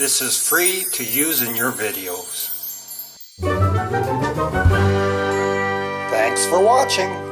This is free to use in your videos. Thanks for watching.